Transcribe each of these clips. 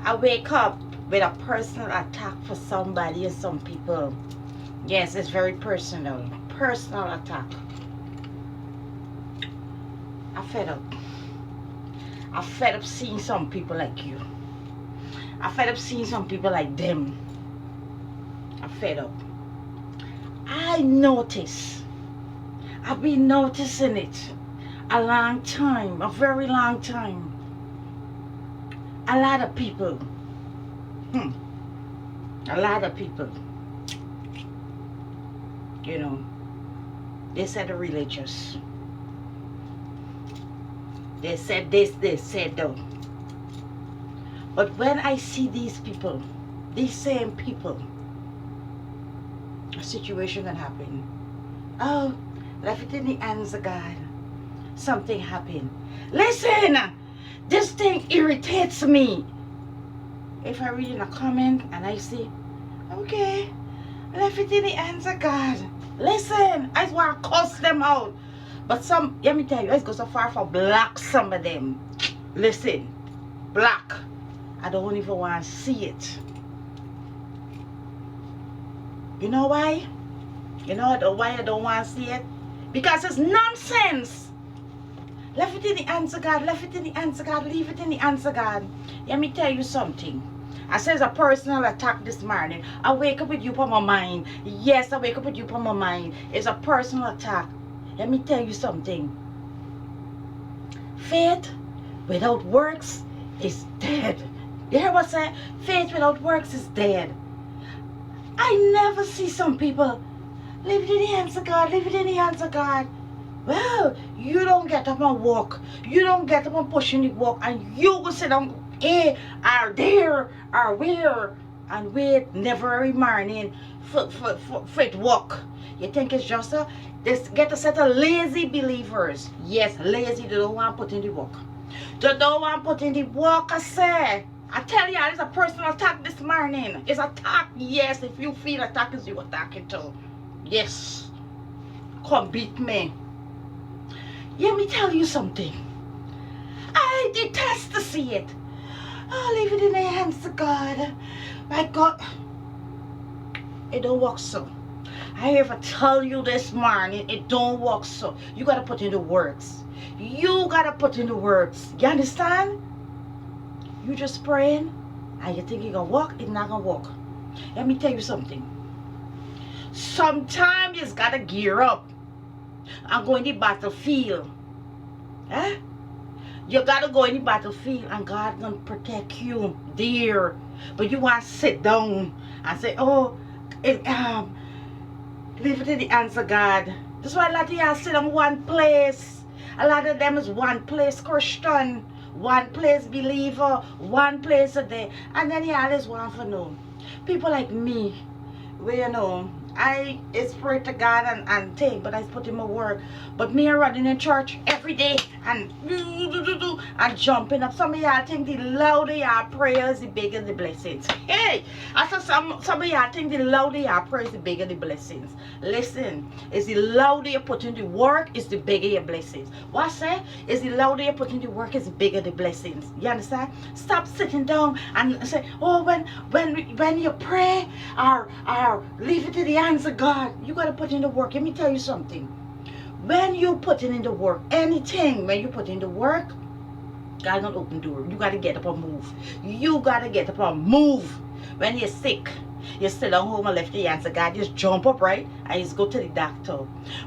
I wake up with a personal attack for somebody and some people. Yes, it's very personal. Personal attack. I fed up. I fed up seeing some people like you. I fed up seeing some people like them. I fed up. I notice. I've been noticing it a long time, a very long time. A lot of people. A lot of people. You know, they said they're religious. They said this, they said that. But when I see these people, these same people, a situation can happen. Oh, left it in the hands of God. Something happened. Listen, this thing irritates me. If I read in a comment and I see, okay, left it in the hands of God. Listen, I just want to cuss them out. But some, let me tell you, let's go so far for block some of them. Listen, block. I don't even want to see it. You know why? You know why I don't want to see it? Because it's nonsense. Left it in the hands of God. Left it in the hands of God. Leave it in the hands of God. Let me tell you something. I says a personal attack this morning. I wake up with you on my mind. Yes, I wake up with you on my mind. It's a personal attack. Let me tell you something. Faith without works is dead. You hear what I say? Faith without works is dead. I never see some people, leave it in the hands of God, leave it in the hands of God. Well, you don't get up and walk. You don't get up and push in the walk. And you will sit down here or there or where and wait never every morning for it walk. You think it's just a, this get a set of lazy believers. Yes, lazy, they don't want to put in the work. They don't want to put in the work, I say. I tell you, it's a personal attack this morning. It's attack, yes. If you feel attack, is you attacking too. Yes. Come beat me. Let me tell you something. I detest to see it. Oh, leave it in the hands of God. My God. It don't work so. I ever tell you this morning, it don't work so. You got to put in the works. You got to put in the works. You understand? You just praying and you think it's going to work, it's not going to work. Let me tell you something. Sometimes you got to gear up and go in the battlefield. Eh? You got to go in the battlefield and God going to protect you there. But you want to sit down and say, oh, leave it in the hands of God. That's why a lot of y'all sit on one place. A lot of them is one place Christian, one place believer, one place a day. And then y'all just want to know. People like me, where you know, I pray to God and take, but I put in my work. But me running in church every day and jumping up. Some of y'all think the louder y'all prayers, the bigger the blessings. Hey, I said some of y'all think the louder y'all prayers, the bigger the blessings. Listen, is the louder you put in the work, is the bigger your blessings. What I say? Is the louder you put in the work, is the bigger the blessings. You understand? Stop sitting down and say, oh, when you pray or leave it to the hands of God, you got to put in the work. Let me tell you something. When you put in the work, anything, when you put in the work, God gonna open the door. You got to get up and move. You got to get up and move. When you're sick, you sit down home and left the hands of God, just jump up, right? And just go to the doctor.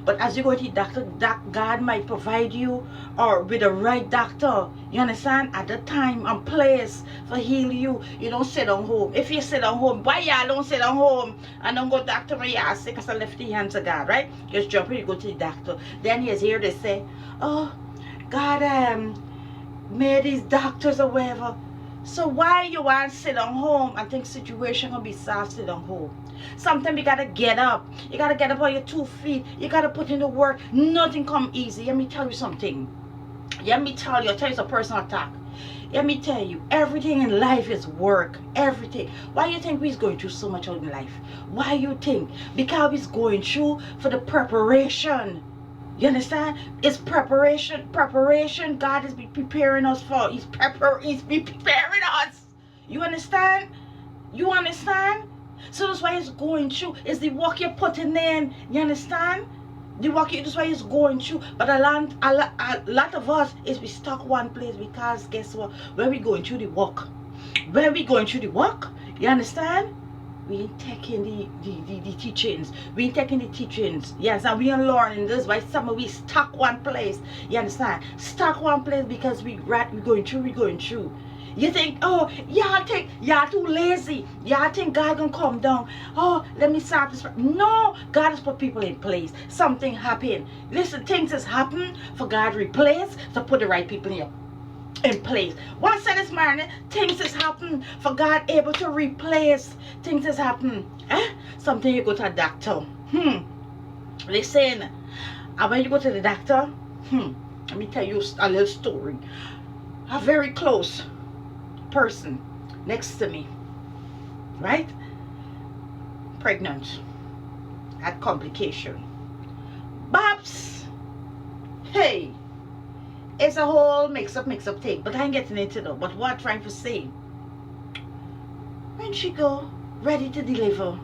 But as you go to the doctor, God might provide you or with the right doctor. You understand? At the time and place for heal you. You don't sit down home. If you sit down home, why y'all don't sit down home and don't go to the doctor when you're sick and left the hands of God, right? Just jump in, you go to the doctor. Then you hear they say, oh, God made these doctors or whatever. So why you want to sit down home and think situation gonna be solved, sit down home? Sometimes you gotta get up. You gotta get up on your 2 feet. You gotta put in the work. Nothing come easy. Let me tell you something. Let me tell you it's a personal attack. Let me tell you, everything in life is work. Everything. Why you think we're going through so much in life? Why you think? Because we're going through for the preparation. You understand? It's preparation. Preparation God is preparing us for. He's preparing us. You understand? You understand? So that's why it's going through. It's the work you're putting in. You understand? The work, that's why it's going through. But a lot of us is we stuck one place because guess what? When we going through the work, when we going through the work, you understand? We ain't taking the teachings. We ain't taking the teachings. Yes, and we are learning this. Why some of we stuck one place. You understand? Stuck one place because we going through. You think, oh, y'all think y'all too lazy. Y'all think God gonna come down. Oh, let me start this. No, God has put people in place. Something happened. Listen, things has happened for God to replace, to put the right people in place. What I said this morning, things has happened for God able to replace. Things has happened. Something you go to a doctor. Listen, and when you go to the doctor, let me tell you a little story. A very close person next to me, right? Pregnant, had complication. Babs, hey, it's a whole mix up thing, but I ain't getting into it. But what I'm trying to say, when she go ready to deliver,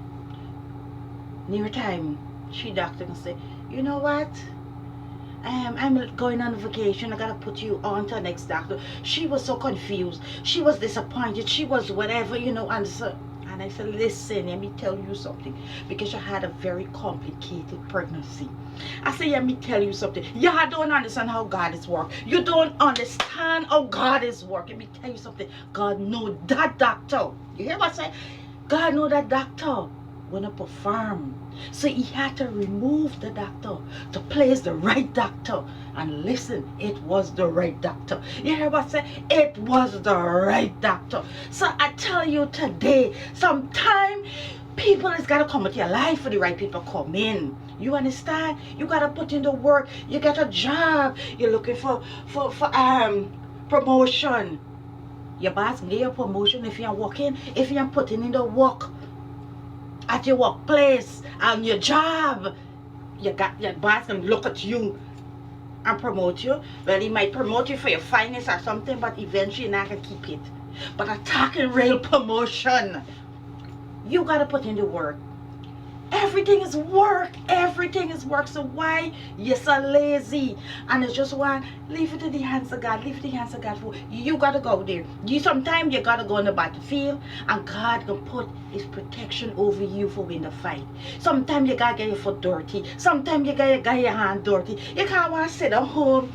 near time, she doctor can say, you know what? I'm going on vacation. I gotta put you on to the next doctor. She was so confused. She was disappointed. She was whatever, you know. And I said, listen, let me tell you something. Because you had a very complicated pregnancy. I said, let me tell you something. You don't understand how God is working. You don't understand how God is working. Let me tell you something. God know that doctor. You hear what I say? God know that doctor wanna perform. So he had to remove the doctor to place the right doctor. And listen, it was the right doctor. You hear what I say? It was the right doctor. So I tell you today, sometime people has got to come into your life for the right people come in. You understand? You got to put in the work. You get a job. You're looking for promotion. Your boss can get your promotion if you're working, if you're putting in the work at your workplace and your job. Your boss can look at you and promote you. Well, he might promote you for your finance or something, but eventually you're not going to keep it. But attacking real promotion, you got to put in the work. Everything is work. Everything is work. So why you're so lazy? And it's just one, leave it to the hands of God. Leave it to the hands of God. For you got to go there. Sometimes you got to go on the battlefield and God can put his protection over you for win the fight. Sometimes you got to get your foot dirty. Sometimes you got to get your hand dirty. You can't want to sit at home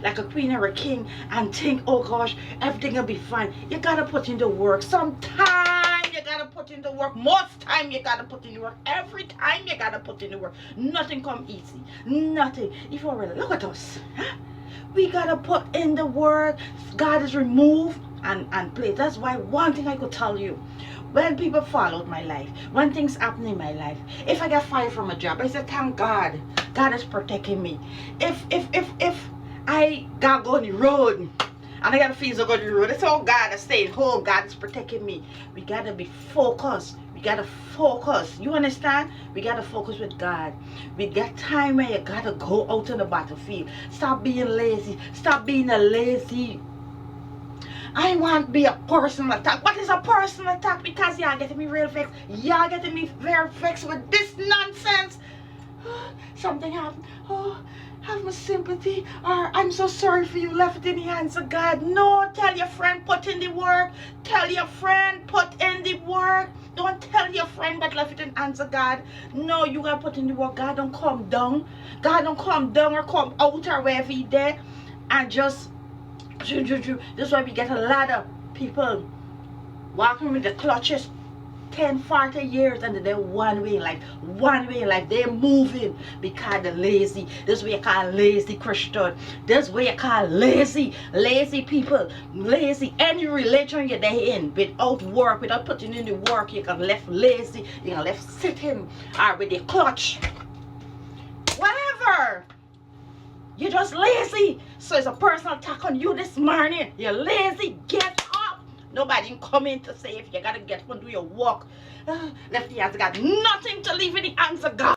like a queen or a king and think, oh gosh, everything will be fine. You got to put in the work. Sometimes you gotta put in the work. Most time you gotta put in the work. Every time you gotta put in the work. Nothing come easy. Nothing. If you really look at us, we gotta put in the work. God is removed and play. That's why one thing I could tell you. When people followed my life, when things happen in my life, if I get fired from a job, I said, thank God. God is protecting me. If I gotta go on the road and I gotta feel so good on the road, it's all God is staying home. God is protecting me. We gotta be focused. We gotta focus. You understand? We gotta focus with God. We got time where you gotta go out on the battlefield. Stop being lazy. Stop being a lazy. I want to be a personal attack. What is a personal attack? Because y'all getting me real vexed. Y'all getting me very vexed with this nonsense. Something happened. Oh, have my sympathy. Or I'm so sorry for you. Left it in the hands of God. No, tell your friend put in the work. Tell your friend put in the work. Don't tell your friend but left it in the hands of God. No, you gotta put in the work. God don't come down. God don't come down or come out or wherever he there and just. This is why we get a lot of people walking with the clutches 10, 40 years and they're one way in life. They're moving because they're lazy. This is what you call lazy Christian. This is what you call lazy people. Lazy. Any religion you're there in without work, without putting in the work, you can left lazy, you can left sitting or with your clutch. Whatever. You're just lazy. So it's a personal attack on you this morning. You're lazy. Get up. Nobody come in to say if you gotta get up and do your work. Left the hands of God. Nothing to leave in the hands of God.